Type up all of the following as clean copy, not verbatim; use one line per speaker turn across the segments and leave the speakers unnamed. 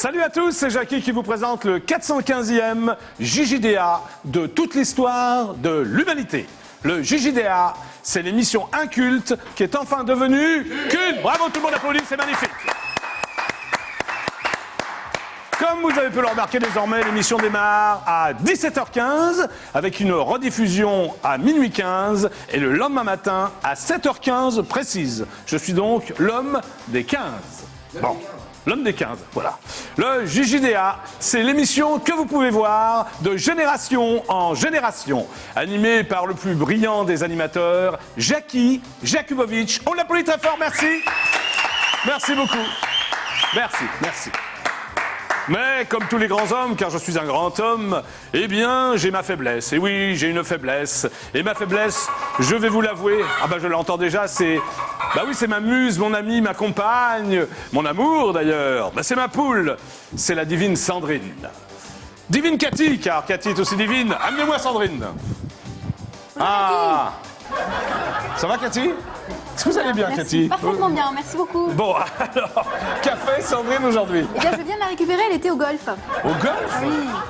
Salut à tous, c'est Jackie qui vous présente le 415e JJDA de toute l'histoire de l'humanité. Le JJDA, c'est l'émission inculte qui est enfin devenue qu'une. Bravo, tout le monde applaudit, c'est magnifique. Comme vous avez pu le remarquer désormais, l'émission démarre à 17h15 avec une rediffusion à minuit 15 et le lendemain matin à 7h15 précise. Je suis donc l'homme des 15. Bon. L'homme des 15, voilà. Le JJDA, c'est l'émission que vous pouvez voir de génération en génération, animée par le plus brillant des animateurs, Jackie Jakubowicz. On l'applaudit très fort, merci. Merci beaucoup. Merci, merci. Mais comme tous les grands hommes, car je suis un grand homme, eh bien, j'ai ma faiblesse. Et oui, j'ai une faiblesse. Et ma faiblesse, je vais vous l'avouer, ah ben je l'entends déjà, c'est... Bah oui, c'est ma muse, mon amie, ma compagne, mon amour d'ailleurs. Bah c'est ma poule, c'est la divine Sandrine. Divine Cathy, car Cathy est aussi divine. Amenez-moi Sandrine. Ah, ça va Cathy? Est-ce que vous allez bien,
merci,
Cathy?
Parfaitement bien, merci beaucoup.
Bon, alors, qu'a fait Sandrine aujourd'hui?
Eh bien, je viens de la récupérer, elle était au golf.
Au golf?
Oui,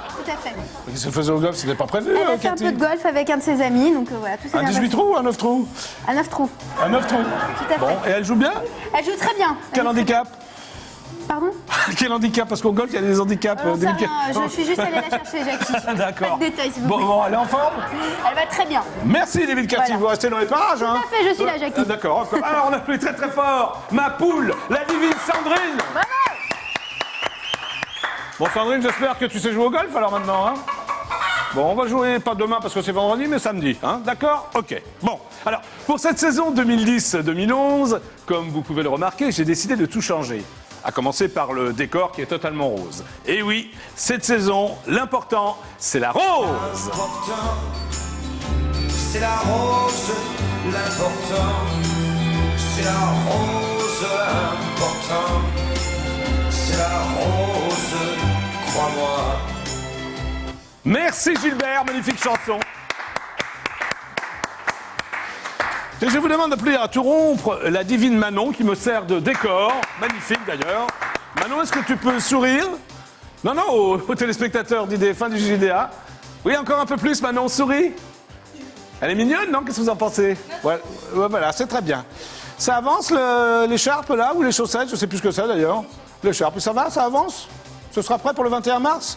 tout à fait.
Qu'est-ce qu'elle faisait au golf? C'était pas prévu,
Elle a fait
Cathy?
un peu de golf avec un de ses amis, donc voilà, tout s'est
Un
bien
18
passé.
trous ou un 9 trous?
Un 9 trous.
Un 9 trous.
Tout à fait.
Bon, et elle joue bien?
Elle joue très bien.
Quel handicap?
Pardon?
Quel handicap? Parce qu'au golf, il y a des handicaps
On sait
délicats.
rien, je suis juste allée la chercher, Jackie.
D'accord.
Pas de détails, s'il vous
Bon,
plaît.
bon, elle est en forme?
Elle va très bien.
Merci, David Cathy.
Voilà.
Vous restez dans les parages, hein?
Tout à fait, je suis là, Jackie.
D'accord. Alors, on applaudit très très fort ma poule, la divine Sandrine.
Bravo!
Bon, Sandrine, j'espère que tu sais jouer au golf alors maintenant, hein? Bon, on va jouer pas demain parce que c'est vendredi, mais samedi, hein? D'accord? Ok. Bon, alors, pour cette saison 2010-2011, comme vous pouvez le remarquer, j'ai décidé de tout changer. À commencer par le décor qui est totalement rose. Et oui, cette saison, l'important, c'est la rose.
L'important, c'est la rose. L'important, c'est la rose. L'important, c'est la rose. Crois-moi.
Merci Gilbert, magnifique chanson. Et je vous demande d'appeler à tout rompre la divine Manon qui me sert de décor. Magnifique d'ailleurs. Manon, est-ce que tu peux sourire? Non, non, aux téléspectateurs d'IDF1 du JDA. Oui, encore un peu plus, Manon, souris. Elle est mignonne, non? Qu'est-ce que vous en pensez? Ouais, voilà, c'est très bien. Ça avance l'écharpe là, ou les chaussettes? Je ne sais plus ce que c'est d'ailleurs. L'écharpe, ça va? Ça avance? Ce sera prêt pour le 21 mars?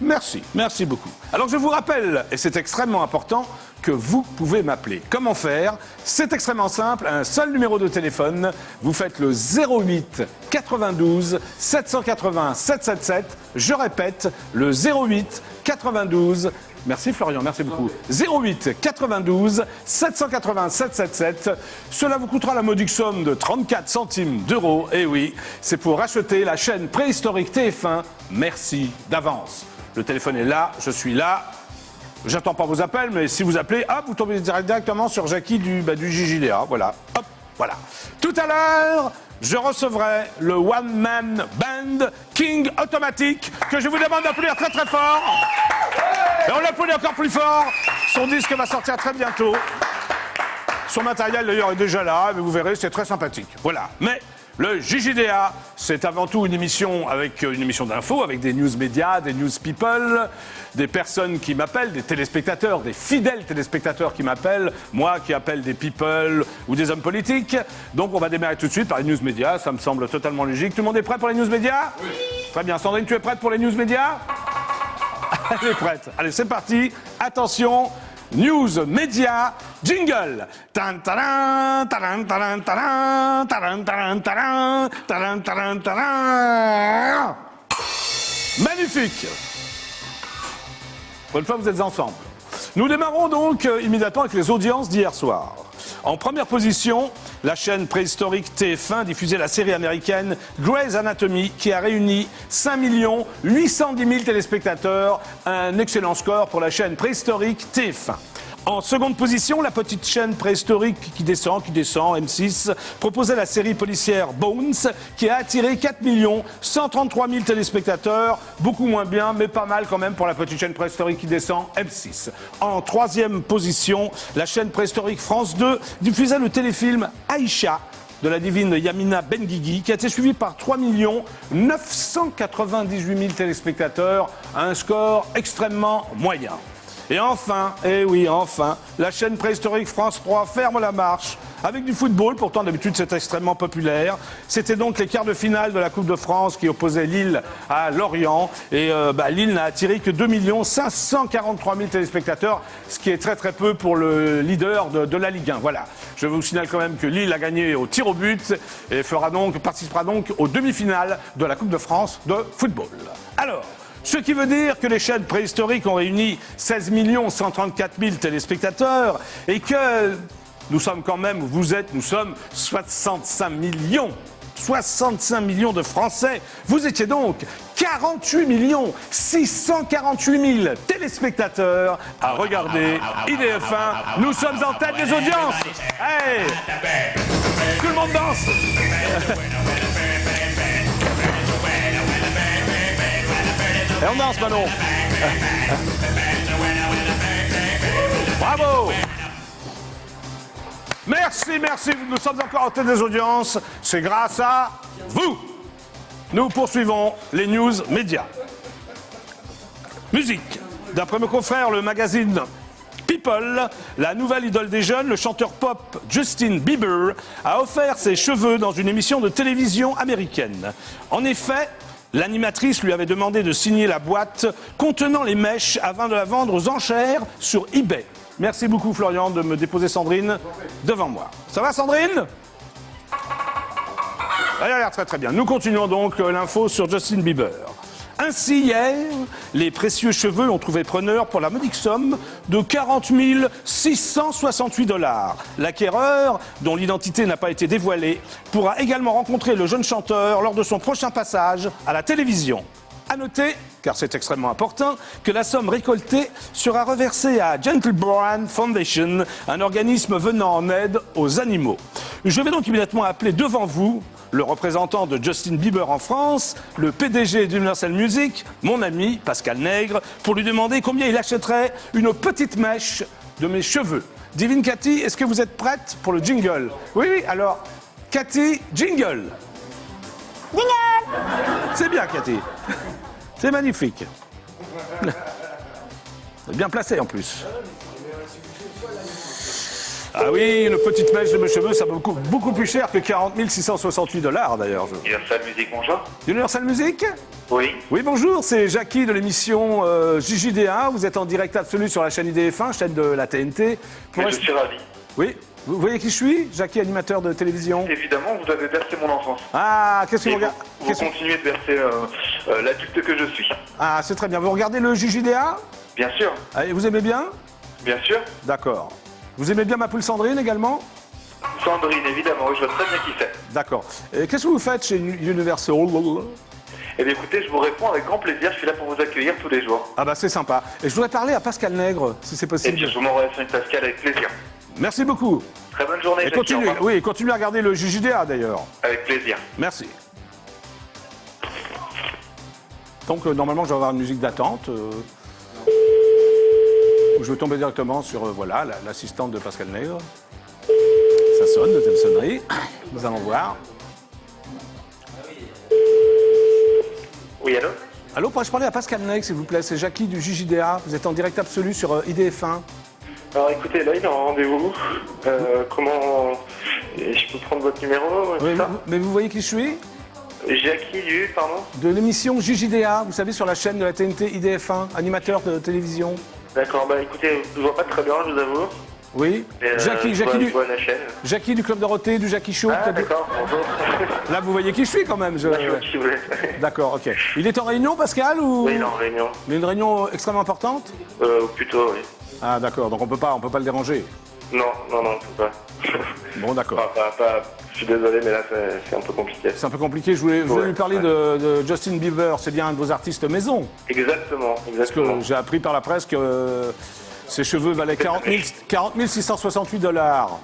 Merci, merci beaucoup. Alors je vous rappelle, et c'est extrêmement important, que vous pouvez m'appeler. Comment faire? C'est extrêmement simple, un seul numéro de téléphone. Vous faites le 08 92 780 777. Je répète, le 08 92. Merci Florian, merci beaucoup. 08 92 780 777. Cela vous coûtera la modique somme de 34 centimes d'euros. Et oui, c'est pour racheter la chaîne préhistorique TF1. Merci d'avance. Le téléphone est là, je suis là. J'attends pas vos appels, mais si vous appelez, hop, vous tombez directement sur Jackie du JJDA. Voilà, hop, voilà. Tout à l'heure, je recevrai le One Man Band King Automatic que je vous demande d'applaudir très très fort. Et on l'applaudit encore plus fort. Son disque va sortir très bientôt. Son matériel d'ailleurs est déjà là, mais vous verrez, c'est très sympathique. Voilà. Mais le JJDA, c'est avant tout une émission d'info, avec des news médias, des news people, des personnes qui m'appellent, des téléspectateurs, des fidèles téléspectateurs qui m'appellent, moi qui appelle des people ou des hommes politiques. Donc on va démarrer tout de suite par les news médias, ça me semble totalement logique. Tout le monde est prêt pour les news médias? Oui. Très bien. Sandrine, tu es prête pour les news médias? Elle est prête. Allez, c'est parti. Attention. News, médias, jingle. Tan taran, taran, taran, taran, taran, taran, taran, taran, taran, taran. Magnifique. Pour une fois, vous êtes ensemble. Nous démarrons donc immédiatement avec les audiences d'hier soir. En première position, la chaîne préhistorique TF1 diffusait la série américaine Grey's Anatomy qui a réuni 5 810 000 téléspectateurs, un excellent score pour la chaîne préhistorique TF1. En seconde position, la petite chaîne préhistorique qui descend, M6, proposait la série policière Bones, qui a attiré 4 133 000 téléspectateurs, beaucoup moins bien, mais pas mal quand même pour la petite chaîne préhistorique qui descend, M6. En troisième position, la chaîne préhistorique France 2 diffusait le téléfilm Aïcha, de la divine Yamina Benguigui, qui a été suivi par 3 998 000 téléspectateurs, un score extrêmement moyen. Et enfin, eh oui, enfin, la chaîne préhistorique France 3 ferme la marche avec du football, pourtant d'habitude c'est extrêmement populaire. C'était donc les quarts de finale de la Coupe de France qui opposaient Lille à Lorient. Et Lille n'a attiré que 2 543 000 téléspectateurs, ce qui est très très peu pour le leader de la Ligue 1. Voilà. Je vous signale quand même que Lille a gagné au tir au but et participera donc aux demi-finales de la Coupe de France de football. Alors, ce qui veut dire que les chaînes préhistoriques ont réuni 16 134 000 téléspectateurs et que nous sommes quand même, nous sommes 65 millions. 65 millions de Français. Vous étiez donc 48 648 000 téléspectateurs à regarder IDF1. Nous sommes en tête des audiences. Hey, tout le monde danse. Et on danse, Manon. Bravo. Merci, nous sommes encore en tête des audiences. C'est grâce à vous. Nous poursuivons les news médias. Musique. D'après mes confrères, le magazine People, la nouvelle idole des jeunes, le chanteur pop Justin Bieber, a offert ses cheveux dans une émission de télévision américaine. En effet, l'animatrice lui avait demandé de signer la boîte contenant les mèches afin de la vendre aux enchères sur eBay. Merci beaucoup Florian de me déposer Sandrine devant moi. Ça va Sandrine ? Elle a l'air très très bien. Nous continuons donc l'info sur Justin Bieber. Ainsi hier, les précieux cheveux ont trouvé preneur pour la modique somme de 40 668 $. L'acquéreur, dont l'identité n'a pas été dévoilée, pourra également rencontrer le jeune chanteur lors de son prochain passage à la télévision. À noter, car c'est extrêmement important, que la somme récoltée sera reversée à Gentle Brand Foundation, un organisme venant en aide aux animaux. Je vais donc immédiatement appeler devant vous le représentant de Justin Bieber en France, le PDG d'Universal Music, mon ami Pascal Nègre, pour lui demander combien il achèterait une petite mèche de mes cheveux. Divine Cathy, est-ce que vous êtes prête pour le jingle ? Oui, alors, Cathy, jingle.
Jingle.
C'est bien, Cathy. C'est magnifique. C'est bien placé en plus. Ah oui, une petite mèche de mes cheveux, ça vaut beaucoup plus cher que 40 668 $ d'ailleurs.
Universal Music, bonjour.
Universal Music ?
Oui.
Oui, bonjour, c'est Jackie de l'émission JJD1. Vous êtes en direct absolu sur la chaîne IDF1, chaîne de la TNT.
Mais je suis ravi.
Oui, vous voyez qui je suis ? Jackie, animateur de télévision.
Évidemment, vous avez bercé mon enfance.
Ah, qu'est-ce que
Et
vous regardez ?
vous continuez de bercer l'adulte que je suis.
Ah, c'est très bien. Vous regardez le JJD1 ?
Bien sûr,
Et vous aimez bien ?
bien sûr.
D'accord. Vous aimez bien ma poule Sandrine également ?
Sandrine, évidemment, oui, je vois très bien qui c'est.
D'accord. Et qu'est-ce que vous faites chez Universal ?
Eh bien, écoutez, je vous réponds avec grand plaisir. Je suis là pour vous accueillir tous les jours.
Ah bah c'est sympa. Et je voudrais parler à Pascal Nègre, si c'est
Et
possible.
bien, je vous m'en relation avec Pascal avec plaisir.
Merci beaucoup.
Très bonne journée,
Et
Jackie, au revoir.
continuez à regarder le JJDA d'ailleurs.
Avec plaisir.
Merci. Donc normalement je vais avoir une musique d'attente. Où je vais tomber directement sur voilà, l'assistante de Pascal Nègre. Ça sonne, deuxième sonnerie. Nous allons voir.
Oui, allô?
Allô, pourrais-je parler à Pascal Nègre, s'il vous plaît? C'est Jackie du JJDA. Vous êtes en direct absolu sur IDF1.
Alors écoutez, là il est en rendez-vous. Comment je peux prendre votre numéro
Oui,
ça
mais vous voyez qui je suis?
Jackie du, pardon?
De l'émission JJDA, vous savez, sur la chaîne de la TNT IDF1, animateur de télévision.
D'accord, bah écoutez, je vois pas très bien, je vous avoue.
Oui.
Mais,
Jackie,
je
Jackie,
vois la chaîne.
Jackie du Club Dorothée, du Jackie Show.
Ah
peut-être.
d'accord, bonjour.
Là, vous voyez qui je suis quand même.
Là, je vois qui vous êtes.
D'accord, ok. Il est en réunion, Pascal, ou...
Oui, il est en réunion.
Mais une réunion extrêmement importante?
Plutôt, oui.
Ah, d'accord, donc on peut pas le déranger.
Non, on peut pas.
Bon, d'accord.
Je suis désolé, mais là, c'est un peu compliqué.
C'est un peu compliqué. Je voulais
Ouais,
lui parler de Justin Bieber. C'est bien un de vos artistes maison.
Exactement,
Parce que
exactement.
j'ai appris par la presse que ses cheveux valaient 40 668 $.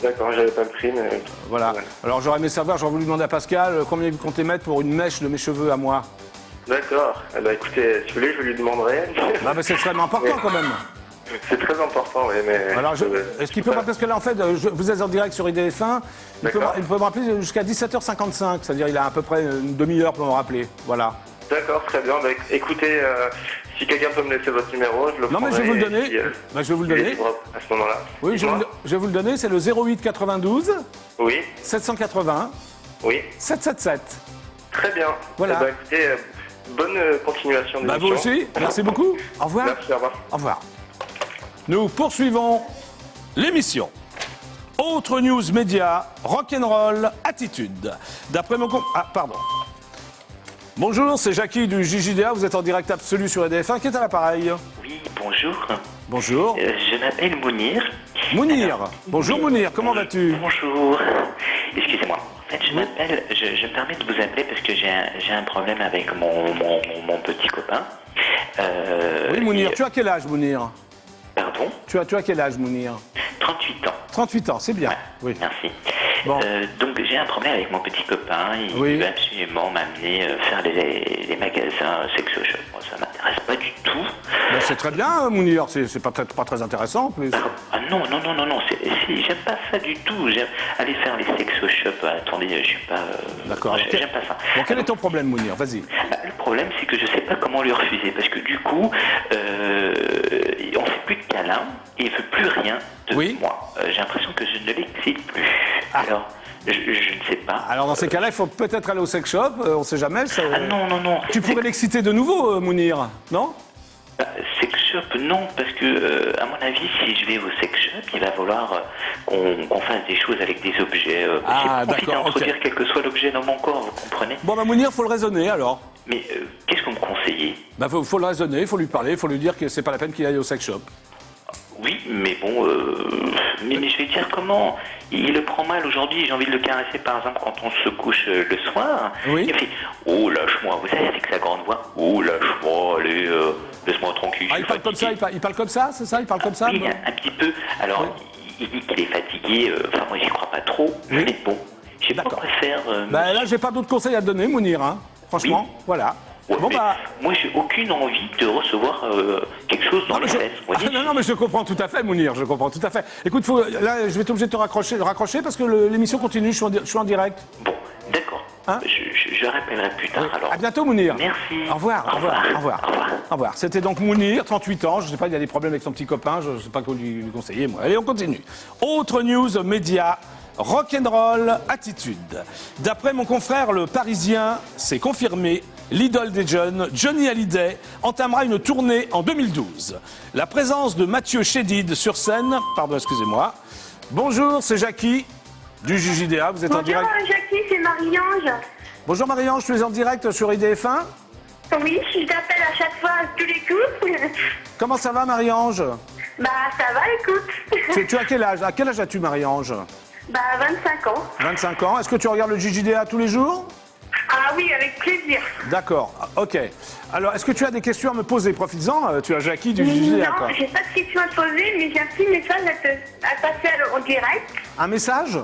D'accord, j'avais pas le prix, mais...
Voilà.
Ouais.
Alors j'aurais aimé savoir, j'aurais voulu demander à Pascal combien vous comptez mettre pour une mèche de mes cheveux à moi.
D'accord. Eh ben, écoutez, si vous voulez, je lui demanderai.
Bah, c'est extrêmement important quand même.
C'est très important, oui, mais...
Alors, est-ce qu'il peut me rappeler, parce que là, en fait, vous êtes en direct sur IDF1, il peut me rappeler jusqu'à 17h55, c'est-à-dire il a à peu près une demi-heure pour me rappeler. Voilà.
D'accord, très bien. Bah, écoutez, si quelqu'un peut me laisser votre numéro, je le prendrai.
Non, mais je vais vous le donner.
Puis,
je vais vous le
il est
donner.
libre à ce moment-là.
Oui, je vais vous le donner, c'est le 08 92
Oui,
780
oui.
777.
Très bien.
Voilà.
Eh ben, écoutez, bonne continuation de
Bah vous aussi, merci beaucoup. Au revoir.
Merci, au revoir.
Au revoir. Nous poursuivons l'émission. Autre news média, rock'n'roll, attitude. D'après mon Ah, pardon. Bonjour, c'est Jackie du JJDA, vous êtes en direct absolu sur EDF1, qui est à l'appareil.
Oui, bonjour.
Bonjour.
Je m'appelle Mounir.
Mounir.
Alors,
Bonjour Mounir, comment vas-tu?
Bonjour. Excusez-moi. En fait, je me permets de vous appeler parce que j'ai un problème avec mon petit copain.
Oui Mounir, tu as quel âge Mounir?
Pardon?
Tu as quel âge Mounir?
38 ans.
38 ans, c'est bien.
Ouais,
Oui.
merci.
Bon.
Donc j'ai un problème avec mon petit copain, il
Oui.
veut absolument m'amener faire les magasins sexo shop. Moi ça m'intéresse pas du tout.
Ben, c'est très bien Mounir, c'est peut-être pas très intéressant en plus.
Ah non, j'aime pas ça du tout. J'aime aller faire les sexo shop. Attendez, je suis pas...
D'accord.
J'aime pas ça.
Bon, quel est ton problème Mounir? Vas-y.
Le problème, c'est que je sais pas comment lui refuser, parce que du coup, on fait plus de câlins et il veut plus rien de
Oui.
moi. J'ai l'impression que je ne l'excite plus.
Ah.
Alors, je ne sais pas.
Alors dans ces cas-là, il faut peut-être aller au sex shop, on sait jamais. Ça...
Ah non.
Tu pourrais l'exciter de nouveau, Mounir, non?
Sex shop, non, parce que, à mon avis, si je vais au sex shop, il va falloir qu'on fasse des choses avec des objets.
Ah,
c'est compliqué
d'accord,
d'introduire
ok.
quel que soit l'objet dans mon corps, vous comprenez?
Bon, bah Mounir, faut le raisonner alors.
Mais qu'est-ce que vous me conseillez?
Bah faut le raisonner, il faut lui parler, il faut lui dire que c'est pas la peine qu'il aille au sex shop.
Oui, mais bon, mais je vais dire comment. Il le prend mal aujourd'hui, j'ai envie de le caresser par exemple quand on se couche le soir.
Oui.
Il fait « Oh, lâche-moi », vous savez, avec sa grande voix. « Oh, lâche-moi, allez, laisse-moi tranquille,
Ah,
je
il
suis
parle comme ça,
fatigué.
il parle comme ça, c'est ça? Il parle comme ça?
Oui, un petit peu. Alors, il dit qu'il est fatigué, enfin moi j'y crois pas trop,
Oui.
mais bon, je sais pas
D'accord.
quoi faire.
Bah là, j'ai pas d'autres conseils à te donner, Mounir, hein. Franchement,
Oui.
voilà.
Ouais,
Bon
mais
bah...
moi j'ai aucune envie de recevoir quelque chose dans
Non mais,
les fesses, vous voyez.
non, mais je comprends tout à fait, Mounir, je comprends tout à fait. Écoute, là, je vais être obligé de te raccrocher parce que l'émission continue, je suis en direct.
Bon, d'accord.
Hein
Je rappellerai plus tard alors.
À bientôt, Mounir.
Merci.
Au revoir, au revoir, au revoir.
Au revoir.
Au revoir. C'était donc Mounir, 38 ans. Je ne sais pas, il a des problèmes avec son petit copain. Je ne sais pas quoi lui conseiller, moi. Allez, on continue. Autre news média. Rock'n'roll attitude. D'après mon confrère Le Parisien, c'est confirmé, l'idole des jeunes, Johnny Hallyday, entamera une tournée en 2012. La présence de Mathieu Chédid sur scène, pardon, excusez-moi. Bonjour, c'est Jackie du JJDA, vous êtes en direct.
Bonjour Jackie, c'est Marie-Ange.
Bonjour Marie-Ange, tu es en direct sur IDF1.
Oui, je t'appelle à chaque fois à tous les coups.
Comment ça va Marie-Ange?
Bah ça va, écoute.
Tu as quel âge? À quel âge as-tu Marie-Ange?
Bah 25 ans.
25 ans. Est-ce que tu regardes le JJDA tous les jours?
Ah oui, avec plaisir.
D'accord, ok. Alors, est-ce que tu as des questions à me poser? Profites-en, tu as Jackie du JJDA, quoi.
Non, j'ai pas de questions à te poser, mais j'ai un petit message à passer en direct.
Un message?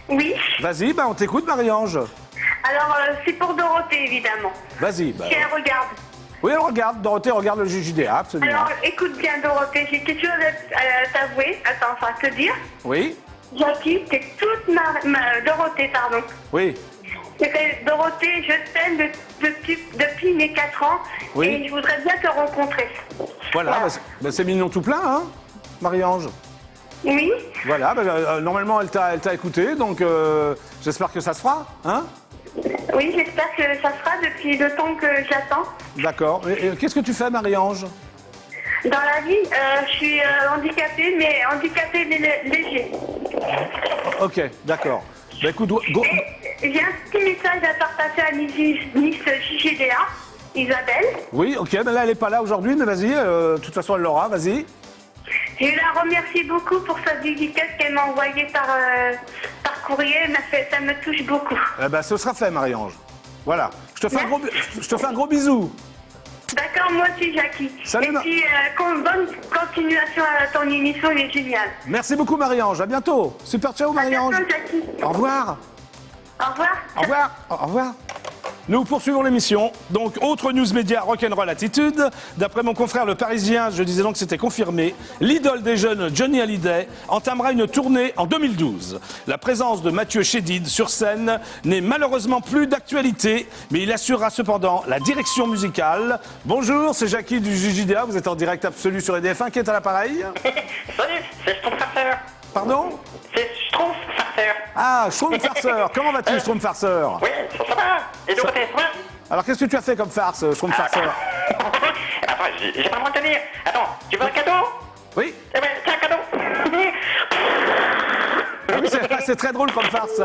Oui.
Vas-y, on t'écoute Marie-Ange.
Alors, c'est pour Dorothée, évidemment.
Vas-y.
Si elle regarde.
Oui, elle regarde, Dorothée regarde le JJDA, absolument.
Alors, écoute bien, Dorothée, j'ai quelque chose à t'avouer. Attends, enfin, à te dire.
Oui?
Jackie, t'es toute Dorothée, pardon.
Oui.
Dorothée, je t'aime depuis mes 4 ans.
Oui.
Et je voudrais bien te rencontrer.
Voilà, c'est mignon tout plein, hein, Marie-Ange.
Oui.
Voilà, normalement elle t'a écouté, donc j'espère que ça se fera, hein?
Oui, j'espère que ça sera depuis le temps que j'attends.
D'accord. Et qu'est-ce que tu fais, Marie-Ange?
Dans la vie, je suis handicapée, mais handicapée léger.
Ok, d'accord. Écoute,
Et j'ai un petit message à partager à Miss JJDA, Isabelle.
Oui, ok, mais là elle n'est pas là aujourd'hui, mais vas-y, de toute façon elle l'aura, vas-y.
Je la remercie beaucoup pour sa dédicace qu'elle m'a envoyée par courrier. Ça me touche beaucoup.
Eh ben, ce sera fait, Marie-Ange. Voilà. Je te fais un gros bisou.
D'accord, moi aussi, Jackie.
Salut,
et puis, bonne continuation à ton émission, elle est géniale.
Merci beaucoup, Marie-Ange. À bientôt. Super, ciao,
À
Marie-Ange.
bientôt, Jackie.
Au revoir.
Au revoir.
Au revoir. Au revoir. Nous poursuivons l'émission. Donc, autre news média rock'n'roll attitude. D'après mon confrère Le Parisien, je disais donc que c'était confirmé, l'idole des jeunes Johnny Hallyday entamera une tournée en 2012. La présence de Mathieu Chédid sur scène n'est malheureusement plus d'actualité, mais il assurera cependant la direction musicale. Bonjour, c'est Jackie du JJDA, vous êtes en direct absolu sur EDF1, qui est à l'appareil.
Salut, c'est Schtroumpf-Farceur.
Pardon?
C'est Schtroumpf-Farceur.
Ah, Schtroumpf-Farceur. Comment vas-tu, Schtroumpf-Farceur?
Oui, ça va. Et donc, t'es vrai?
Alors, qu'est-ce que tu as fait comme farce, Schtroumpf-Farceur?
Attends, j'ai pas le droit de tenir. Attends, tu veux un cadeau?
Oui.
Eh ben, tiens, un cadeau.
Ah oui, c'est très drôle comme farce.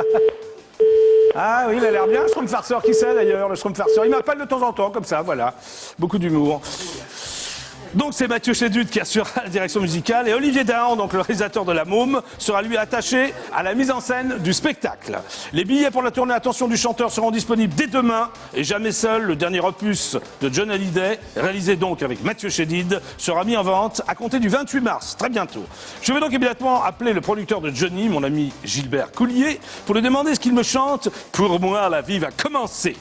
Ah oui, il a l'air bien, Schtroumpf-Farceur. Qui c'est d'ailleurs, le Schtroumpf-Farceur? Il m'appelle de temps en temps, comme ça, voilà. Beaucoup d'humour. Donc c'est Mathieu Chédid qui assure la direction musicale et Olivier Dahan, donc le réalisateur de La Môme, sera lui attaché à la mise en scène du spectacle. Les billets pour la tournée Attention du chanteur seront disponibles dès demain et Jamais seul, le dernier opus de John Hallyday, réalisé donc avec Mathieu Chédid, sera mis en vente à compter du 28 mars, très bientôt. Je vais donc immédiatement appeler le producteur de Johnny, mon ami Gilbert Coulier, pour lui demander ce qu'il me chante « Pour moi la vie va commencer ».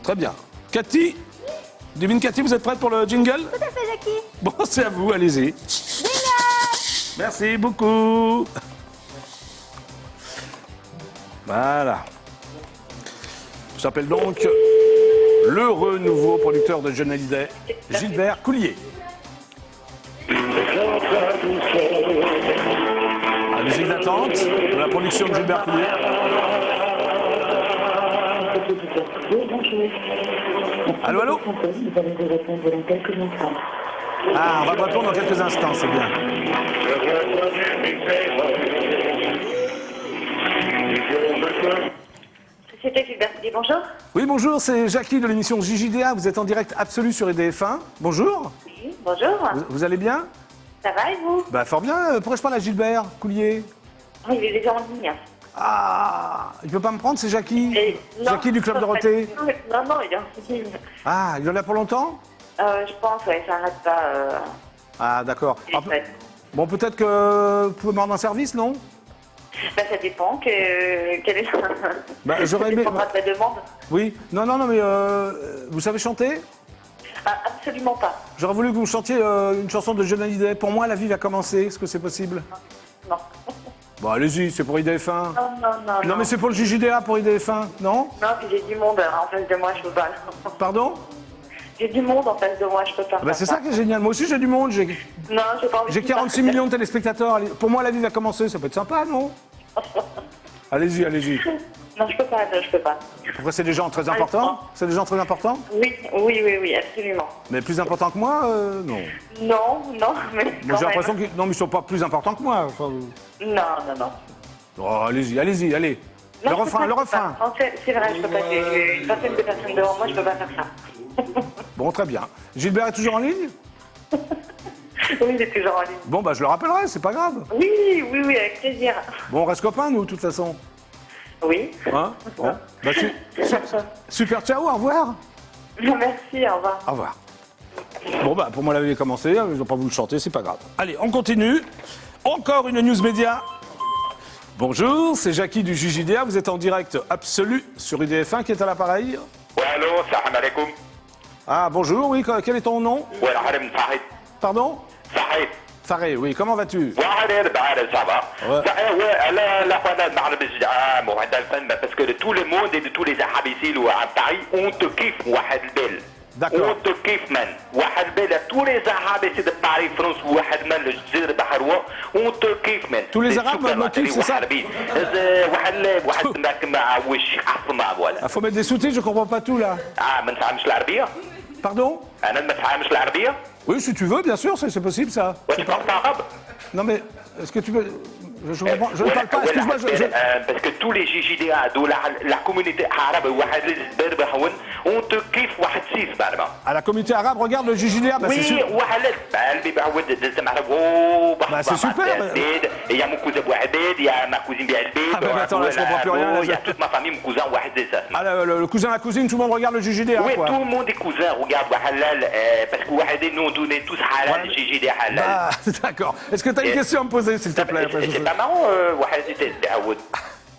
Très bien. Cathy? Devine Cathy, vous êtes prête pour le jingle?
Tout à fait, Jackie.
Bon, c'est à vous, allez-y.
Génial.
Merci beaucoup. Voilà. J'appelle donc l'heureux nouveau producteur de John Hallyday, Gilbert Coulier. La musique d'attente de la production de Gilbert Coulier. Allô, allô? Ah, on va te répondre dans quelques instants, c'est bien.
Société Gilbert Coulier, bonjour.
Oui, bonjour, c'est Jackie de l'émission JJDA. Vous êtes en direct absolu sur EDF1. Bonjour.
Oui, bonjour.
Vous allez bien?
Ça va et vous?
Bah, fort bien. Pourrais-je parler à Gilbert Coulier?
Oui, il est déjà en ligne.
Ah, il peut pas me prendre, c'est Jackie?
Et- non,
Jackie du Club Dorothée.
Non, non, il est en ligne.
Ah, il en a pour longtemps?
Je pense, ouais, ça n'arrête pas.
Ah, d'accord.
Et
Ah,
fait.
bon, peut-être que vous pouvez me rendre un service, non?
Bah, ça dépend. Quelle est
Bah, j'aurais
ça
aimé-
dépendra de la demande.
Oui. Non, non, non, mais vous savez chanter?
Ah, absolument pas.
J'aurais voulu que vous chantiez une chanson de John Hallyday. Pour moi, la vie va commencer. Est-ce que c'est possible?
Non.
Bon, allez-y, c'est pour IDF1.
Non, non, non.
Non, mais c'est pour le JJDA, pour IDF1, non?
Non, puis j'ai du monde en face de moi, je peux pas.
Pardon?
J'ai du monde en face de moi, je peux pas.
Ah bah, c'est ça qui est génial. Moi aussi, j'ai du monde. J'ai
Non, j'ai pas envie de
46
faire.
millions de téléspectateurs. Allez, pour moi, la vie va commencer. Ça peut être sympa, non? Allez-y, allez-y.
Non, je peux pas, non, je peux pas.
Pourquoi c'est des gens très importants? C'est des gens très importants?
Oui, oui, oui, oui, absolument.
Mais plus importants que moi, non.
Non, non, mais
Moi,
quand
j'ai
même.
l'impression qu'ils non, mais ils sont pas plus importants que moi. Enfin,
Non, non, non.
oh, allez-y, allez-y, allez.
Non,
Le
je peux
refrain,
pas,
le
je peux
refrain.
pas. Non, c'est vrai, je peux pas. J'ai une vingtaine de personnes devant moi, je peux pas faire ça.
Bon, très bien. Gilbert est toujours en ligne?
Oui, il est toujours en ligne.
Bon, bah, je le rappellerai, c'est pas grave.
Oui, oui, oui, avec plaisir.
Bon, on reste copains, nous, de toute façon.
Oui.
Hein? Bon. Bah, super, ciao, au revoir.
Merci, au revoir.
Au revoir. Bon, bah, pour moi, la vie est commencée. Ils n'ont pas voulu le chanter, c'est pas grave. Allez, on continue. Encore une news média. Bonjour, c'est Jackie du JJDA. Vous êtes en direct absolu sur IDF1 qui est à l'appareil.
Ouais, allô, salam alaikum.
Ah, bonjour, oui, quel est ton nom?
Ouais, Harim Farid.
Pardon?
Farid.
Faré, oui, comment vas-tu?
Ouais, ça va.
Ouais.
Ouais, la fois المغرب الجدعان وهذا الفن parce que de tout le monde et de tous les arabes ici à Paris, on te kiffe, واحد البال.
D'accord.
On te kiffe, man. واحد البال, tous les arabes ici de Paris, France, واحد من الجزائر بحروة, on te kiffe, man.
Tous les
C'est
Arabes
super,
me kiffent, c'est ça?
واحد معك مع وش أحفظ ولا.
Ah, faut mettre des sous-titres, je comprends pas tout là.
ما نفهمش العربية.
Pardon?
أنا ما نفهمش العربية.
Oui, si tu veux, bien sûr, c'est possible ça.
Tu parles arabe?
Non mais, est-ce que tu veux... Je ne parle pas, excuse-moi,
parce que tous les JJDA de la communauté arabe, on te kiffe واحد سيس بعدما.
À la communauté arabe, regarde le JJDA, bah, c'est
Oui,
sûr.
واحد قلبي بعود دزم على
Bah, c'est super.
Il y a mon cousin Bouaded, il y a ma cousine Bialbid.
Ah, bah, attends, là, je comprends plus rien, là,
Il y a toute ma famille, mon cousin Ouahedé, ça.
Ah, le cousin, la cousine, tout le monde regarde le JJDA,
Oui,
quoi.
tout le monde est cousin, regarde Halal, parce que Ouahedé, nous, on est tous halal, JJD halal.
Ah, d'accord. Est-ce que tu as une question à me poser, s'il te plaît?
C'est pas marrant, Ouahedé, t'es Daoud.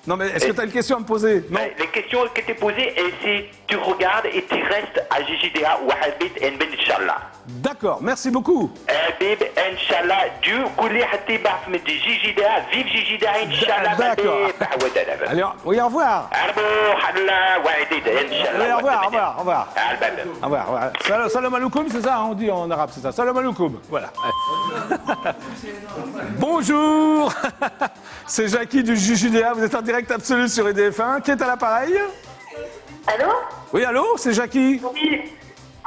Non, mais est-ce que tu as une question à me poser? Non.
Les questions que t'es posées, et si tu regardes et tu restes à JJDA ou à Habib et Ben Inch'Allah.
D'accord, merci beaucoup.
Habib, Inch'Allah, Dieu, Kouli, Hatibaf, mais JJDA, vive JJDA, Inch'Allah,
D'accord.
Habib.
Allez, oui, au revoir.
Arbo, Hallah, Wa'idid, Inch'Allah.
Allez, au revoir, au revoir, au revoir.
Al-Bab.
Au revoir, voilà. Salam alaikum, c'est ça, hein, on dit en arabe, c'est ça. Salam alaikum, voilà. Bonjour. C'est Jackie du JJDA, vous êtes en direct absolu sur EDF1. Qui est à l'appareil?
Allô?
Oui, allô, c'est Jackie.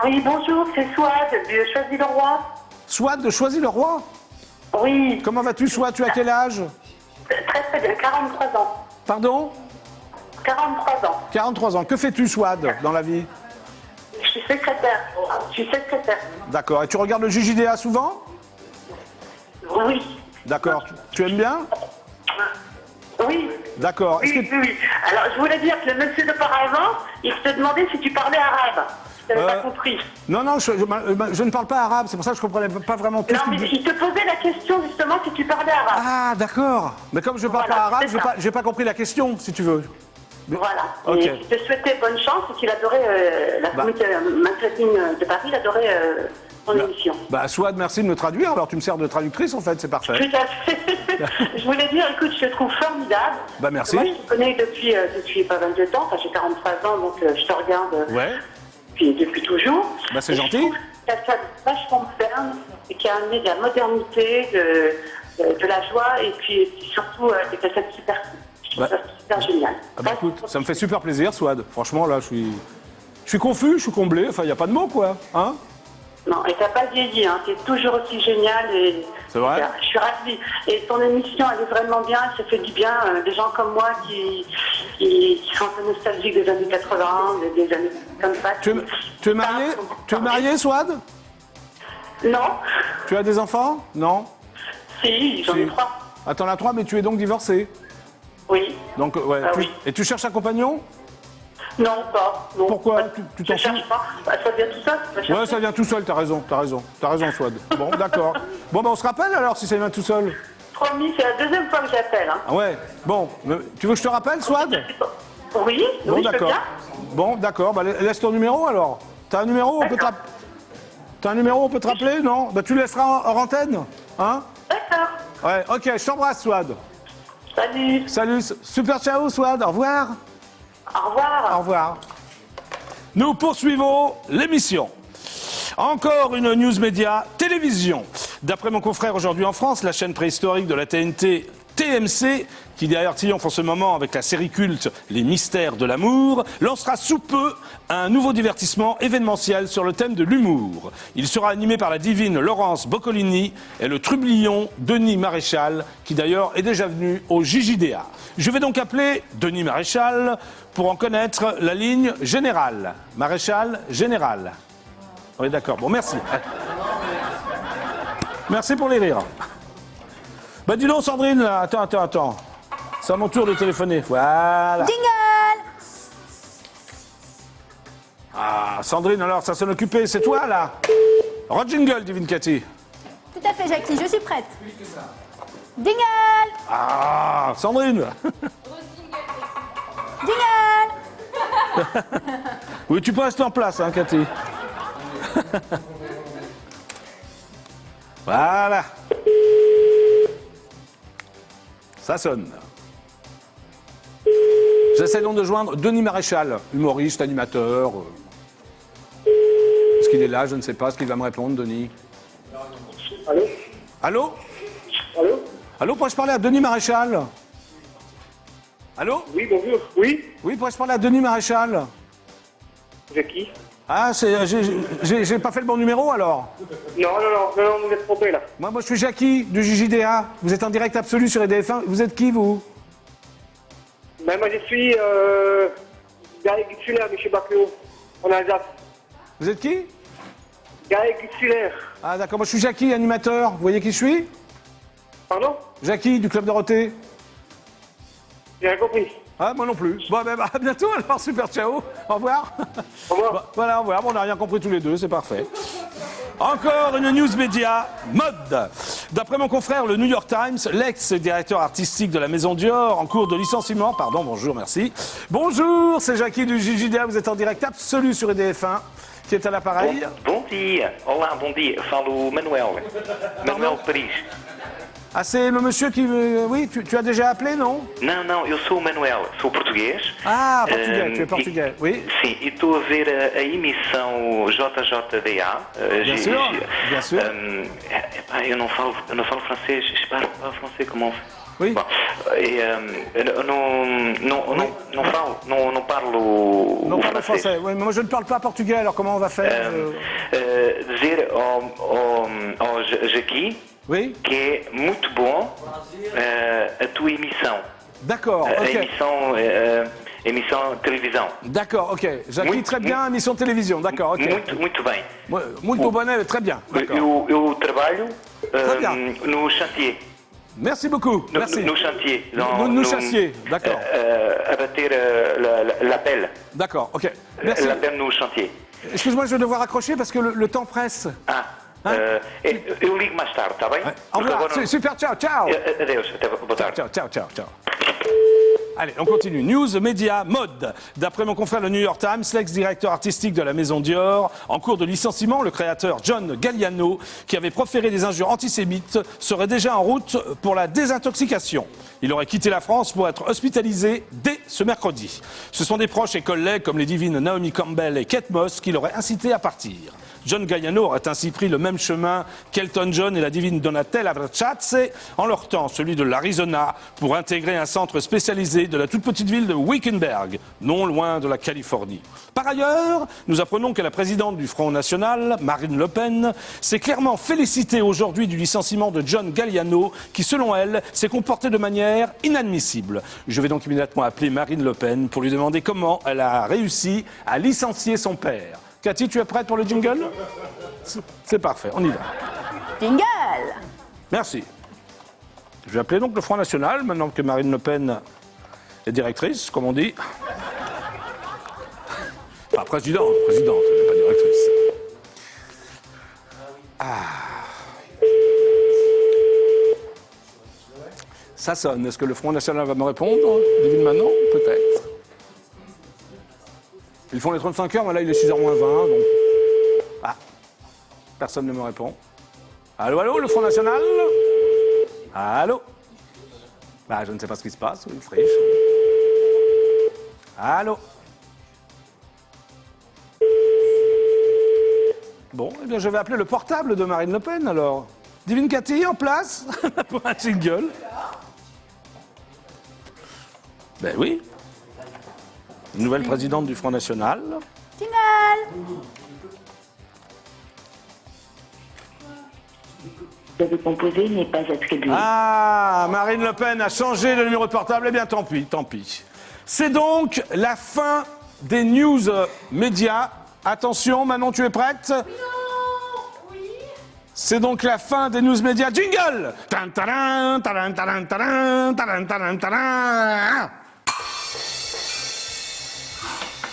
Oui, bonjour, c'est Swad de Choisy-le-Roi.
Swad de Choisy-le-Roi.
Oui,
Comment vas-tu, Swad? Tu as quel âge?
très très bien, 43 ans.
Pardon?
43 ans.
43 ans. Que fais-tu, Swad, dans la vie?
Je suis secrétaire.
D'accord. Et tu regardes le JJDA souvent?
Oui.
D'accord. Tu aimes bien?
Oui.
D'accord. Est-ce
Oui,
que...
oui, oui. Alors, je voulais dire que le monsieur d'auparavant, il te demandait si tu parlais arabe. Je n'avais pas compris.
Non, je ne parle pas arabe, c'est pour ça que je ne comprenais pas vraiment tout
Non,
ce qu'il
mais
dit.
il te posait la question, justement, si tu parlais arabe.
Ah, d'accord. Mais comme je ne parle
Voilà,
pas arabe,
c'est ça.
je n'ai pas compris la question, si tu veux.
Voilà.
Ok.
Et il te souhaitait bonne chance et qu'il adorait la communauté maghrébine de Paris, il adorait ton émission.
Bah, Swad, merci de me traduire. Alors, tu me sers de traductrice, en fait, c'est parfait.
Tout à fait. Je voulais dire, écoute, je te trouve formidable.
Bah, merci.
Moi, je te connais depuis pas mal de temps. Enfin, j'ai 43 ans, donc je te regarde
Ouais.
depuis toujours.
Bah, c'est
Et
gentil.
Je trouve que ça vachement moderne et qui a amené de la modernité, de la joie et puis surtout des facettes super cool. Je trouve ça super génial.
Ah bah, écoute, ça me fait super plaisir, Swad. Franchement, là, je suis confus, je suis comblé. Enfin, il n'y a pas de mots, quoi. Hein?
Non, et t'as pas vieilli, hein. T'es toujours aussi génial et
C'est vrai?
je suis ravie. Et ton émission, elle est vraiment bien, ça fait du bien. Des gens comme moi qui sont un peu nostalgiques des années 80, des années comme ça.
Tu es marié, Swad?
Non.
Tu as des enfants? Non?
Si, j'en ai
Si.
3.
Ah, t'en as 3, mais tu es donc divorcé.
Oui.
Donc, ouais.
Ah oui.
Et tu cherches un compagnon?
Non, pas. Non.
Pourquoi?
Pas-
Tu t'en
Je cherche
fous?
pas. Bah, ça vient tout seul. je
Ouais,
cherche.
ça vient tout seul, t'as raison, Swad. Bon, d'accord. Bon, ben on se rappelle alors si ça vient tout seul.
Promis, c'est la deuxième fois que j'appelle. Hein.
Ah ouais, bon, tu veux que je te rappelle, Swad?
Oui,
Bon,
oui, je peux
d'accord.
bien.
Bon, d'accord, bah laisse ton numéro alors. T'as un numéro, on peut te
D'accord.
T'as un numéro, on peut te rappeler, non? Bah tu le laisseras hors antenne, hein?
D'accord.
Ouais, ok, je t'embrasse, Swad.
Salut.
Salut, super ciao, Swad, au revoir.
Au revoir.
Au revoir. Nous poursuivons l'émission. Encore une news média télévision. D'après mon confrère aujourd'hui en France, la chaîne préhistorique de la TNT TMC, qui derrière triomphe en ce moment avec la série culte Les Mystères de l'amour, lancera sous peu un nouveau divertissement événementiel sur le thème de l'humour. Il sera animé par la divine Laurence Boccolini et le trublion Denis Maréchal, qui d'ailleurs est déjà venu au JJDA. Je vais donc appeler Denis Maréchal pour en connaître la ligne générale. Maréchal, général. Oui, d'accord. Bon, merci. Merci pour les rires. Bah dis donc, Sandrine, là. Attends. C'est à mon tour de téléphoner. Voilà.
Jingle.
Ah, Sandrine, alors, ça s'en occupé, c'est toi, là? Jingle, divine Cathy.
Tout à fait, Jackie, je suis prête. Jingle.
Ah, Sandrine.
Jingle.
Oui, tu peux rester en place, hein, Cathy. Voilà. Ça sonne. J'essaie donc de joindre Denis Maréchal, humoriste, animateur. Est-ce qu'il est là? Je ne sais pas. Est-ce qu'il va me répondre, Denis?
Allô?
Allô?
Allô?
Allô, pourrais-je parler à Denis Maréchal? Allô?
Oui, bonjour. Oui?
Oui, pourrais-je parler à Denis Maréchal?
Vous êtes qui?
Ah, j'ai pas fait le bon numéro alors?
Non, vous êtes trompé là.
Moi, je suis Jackie du JJDA. Vous êtes en direct absolu sur EDF1. Vous êtes qui, vous?
Ben, moi je suis Garé Gutzulaire de chez Baclot, en Alsace.
Vous êtes qui?
Garé Gutzulaire.
Ah, d'accord. Moi, je suis Jackie, animateur. Vous voyez qui je suis?
Pardon?
Jackie du Club Dorothée.
J'ai rien compris.
Ah, moi non plus. Bon, ben, à bientôt alors, super ciao. Au revoir.
Au revoir.
Bon, voilà, au revoir. Bon, on n'a rien compris tous les deux, c'est parfait. Encore une news média mode. D'après mon confrère, le New York Times, l'ex-directeur artistique de la Maison Dior, en cours de licenciement. Pardon, bonjour, merci. Bonjour, c'est Jackie du JJDA. Vous êtes en direct absolu sur EDF1, qui est à l'appareil.
Bom dia. Olá, bom dia. Falo Manuel. Manuel Paris.
Ah, c'est le monsieur qui... Oui, tu as déjà appelé, non?
Não, não, eu sou o Manuel, sou português.
Ah, portugais, tu es portugais, oui.
Sim, e estou a ver a emissão JJDA.
Bien sûr, bien sûr.
Eu não falo francês, je parle pas français, comment on fait?
Oui.
Bom, não parlo
Non,
o
pas le
francês.
français. Oui, mais moi, je ne parle pas portugais, alors comment on va faire?
Dizer ao Jaqui
Oui.
que é muito bom a tua emissão.
D'accord,
A
ok.
emissão de televisão.
D'accord, ok. Jackie,
Muito,
très bien, émission de télévision, d'accord, ok.
Muito bem.
Muito bonnet, très bien, d'accord.
Eu trabalho
Très bien.
no chantier.
Merci beaucoup, merci.
No chantier.
No chantier, d'accord.
A bater la pelle.
D'accord, ok. Merci.
La pelle no chantier.
Excuse-moi, je vais devoir accrocher parce que le temps presse.
Eu ligo mais tarde, está bem?
Au revoir, super, ciao, ciao.
Adeus, até boa tarde.
Ciao, ciao, ciao, ciao. Allez, on continue. News, médias, mode. D'après mon confrère le New York Times, l'ex-directeur artistique de la Maison Dior, en cours de licenciement, le créateur John Galliano, qui avait proféré des injures antisémites, serait déjà en route pour la désintoxication. Il aurait quitté la France pour être hospitalisé dès ce mercredi. Ce sont des proches et collègues comme les divines Naomi Campbell et Kate Moss qui l'auraient incité à partir. John Galliano aurait ainsi pris le même chemin qu'Elton John et la divine Donatella Versace en leur temps, celui de l'Arizona, pour intégrer un centre spécialisé de la toute petite ville de Wickenburg, non loin de la Californie. Par ailleurs, nous apprenons que la présidente du Front National, Marine Le Pen, s'est clairement félicitée aujourd'hui du licenciement de John Galliano, qui, selon elle, s'est comporté de manière inadmissible. Je vais donc immédiatement appeler Marine Le Pen pour lui demander comment elle a réussi à licencier son père. Cathy, tu es prête pour le jingle? C'est parfait, on y va.
Jingle.
Merci. Je vais appeler donc le Front National, maintenant que Marine Le Pen est directrice, comme on dit. Enfin, présidente, elle n'est pas directrice. Ça sonne. Est-ce que le Front National va me répondre? Divine Manon? Peut-être. Ils font les 35 heures, mais là il est 6h moins 20, donc... Ah, personne ne me répond. Allô, allô, le Front National? Allô? Bah, je ne sais pas ce qui se passe, une friche. Allô? Bon, eh bien je vais appeler le portable de Marine Le Pen, alors. Divine Cathy, en place pour un jingle. Ben oui. Nouvelle présidente du Front National.
Jingle.
Vous avez composé n'est pas attribué.
Ah, Marine Le Pen a changé de numéro de portable. Eh bien, tant pis, tant pis. C'est donc la fin des news médias. Attention, Manon, tu es prête? Non, oui. C'est donc la fin des news médias. Jingle! Tan, taran, taran, taran, taran, taran, taran, taran.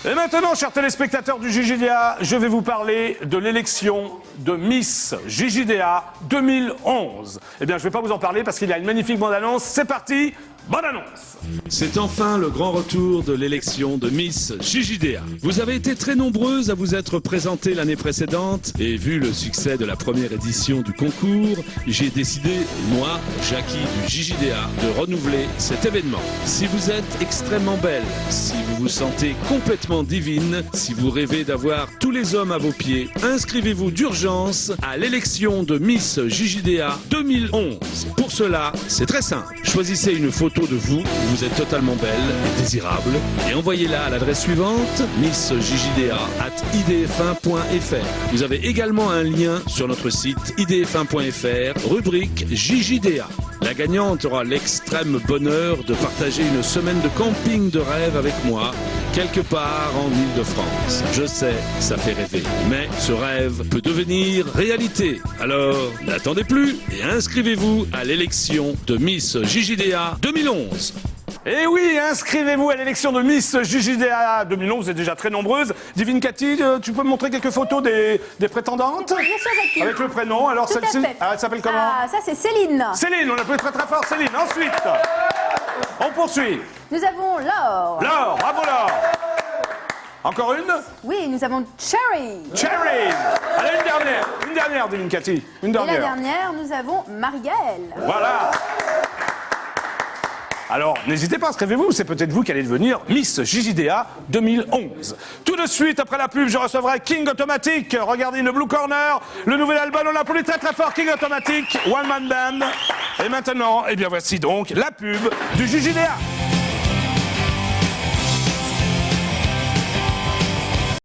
Et maintenant, chers téléspectateurs du JJDA, je vais vous parler de l'élection de Miss JJDA 2011. Eh bien, je ne vais pas vous en parler parce qu'il y a une magnifique bande-annonce. C'est parti, bonne annonce!
C'est enfin le grand retour de l'élection de Miss JJDA. Vous avez été très nombreuses à vous être présentées l'année précédente et vu le succès de la première édition du concours, j'ai décidé, moi, Jackie du JJDA, de renouveler cet événement. Si vous êtes extrêmement belle, si vous vous sentez complètement divine, si vous rêvez d'avoir tous les hommes à vos pieds, inscrivez-vous d'urgence à l'élection de Miss JJDA 2011. Pour cela, c'est très simple. Choisissez une photo de vous où vous êtes totalement belle et désirable et envoyez-la à l'adresse suivante missjjda@idf1.fr. Vous avez également un lien sur notre site idf1.fr, rubrique JJDA. La gagnante aura l'extrême bonheur de partager une semaine de camping de rêve avec moi, quelque part en Île-de-France. Je sais, ça fait rêver, mais ce rêve peut devenir réalité. Alors, n'attendez plus et inscrivez-vous à l'élection de Miss JJDA 2011.
Et oui, inscrivez-vous à l'élection de Miss JJDA 2011, vous êtes déjà très nombreuses. Divine Cathy, tu peux me montrer quelques photos des prétendantes?
Bien sûr, Jackie.
Avec le prénom, alors
Tout à
celle-ci,
fait.
elle s'appelle comment?
Ah, ça c'est Céline.
Céline, on applaudit très très fort Céline. Ensuite, on poursuit.
Nous avons Laure.
Laure, bravo Laure. Encore une?
Oui, nous avons Cherry.
Cherry. Allez, une dernière, Divine Cathy. Une
Et la
dernière.
dernière, nous avons Marie-Gaëlle.
Voilà. Alors, n'hésitez pas, inscrivez-vous, c'est peut-être vous qui allez devenir Miss JJDA 2011. Tout de suite, après la pub, je recevrai King Automatic. Regardez le Blue Corner, le nouvel album, on l'applaudit très très fort, King Automatic, One Man Band. Et maintenant, eh bien voici donc la pub du JJDA.